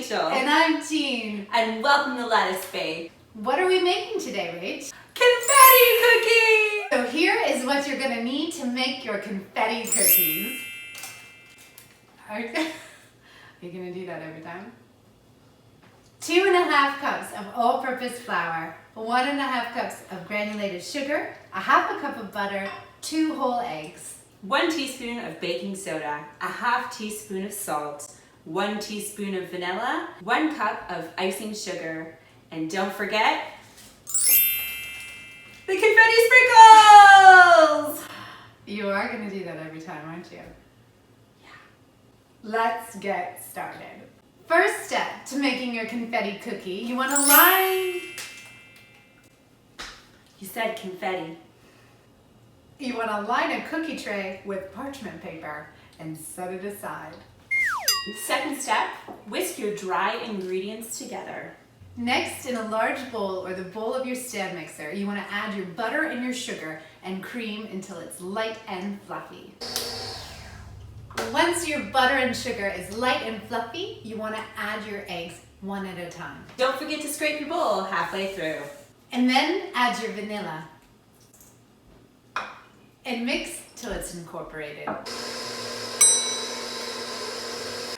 Rachel. And I'm Jean. And welcome to Lettuce Bake. What are we making today, Rach? Confetti cookies! So here is what you're gonna need to make your confetti cookies. Are you gonna do that every time? 2½ cups of all-purpose flour, 1½ cups of granulated sugar, 1/2 cup of butter, 2 whole eggs. 1 teaspoon of baking soda, 1/2 teaspoon of salt, 1 teaspoon of vanilla, 1 cup of icing sugar, and don't forget the confetti sprinkles! You are gonna do that every time, aren't you? Yeah. Let's get started. First step to making your confetti cookie, you wanna line. You said confetti. You wanna line a cookie tray with parchment paper and set it aside. Second step, whisk your dry ingredients together. Next, in a large bowl or the bowl of your stand mixer, you want to add your butter and your sugar and cream until it's light and fluffy. Once your butter and sugar is light and fluffy, you want to add your eggs one at a time. Don't forget to scrape your bowl halfway through. And then add your vanilla. And mix till it's incorporated.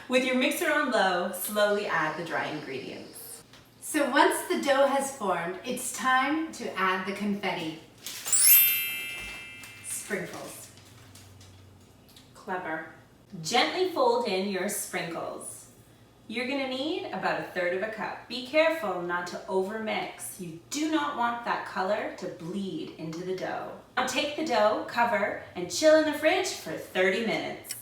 With your mixer on low, slowly add the dry ingredients. So once the dough has formed, it's time to add the confetti sprinkles. Clever. Gently fold in your sprinkles. You're gonna need about 1/3 cup. Be careful not to overmix. You do not want that color to bleed into the dough. Now take the dough, cover, and chill in the fridge for 30 minutes.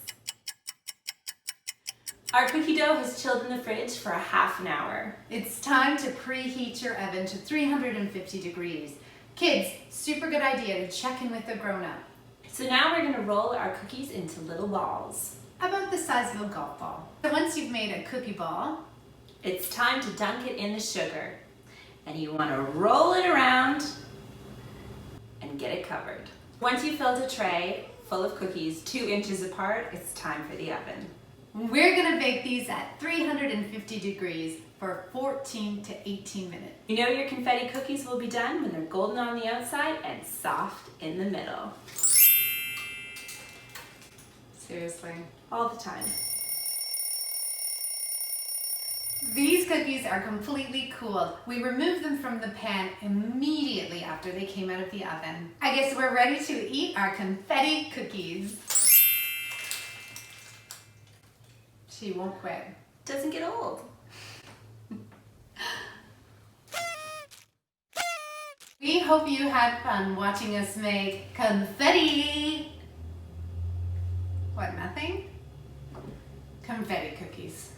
Our cookie dough has chilled in the fridge for 1/2 hour. It's time to preheat your oven to 350 degrees. Kids, super good idea to check in with a grown-up. So now we're gonna roll our cookies into little balls. About the size of a golf ball. So once you've made a cookie ball, it's time to dunk it in the sugar. And you wanna roll it around and get it covered. Once you've filled a tray full of cookies 2 inches apart, it's time for the oven. we're gonna bake these at 350 degrees for 14 to 18 minutes. You know your confetti cookies will be done when they're golden on the outside and soft in the middle. Seriously. All the time. These cookies are completely cooled. We removed them from the pan immediately after they came out of the oven. I guess we're ready to eat our confetti cookies. She won't quit. Doesn't get old. We hope you had fun watching us make confetti. What, nothing? Confetti cookies.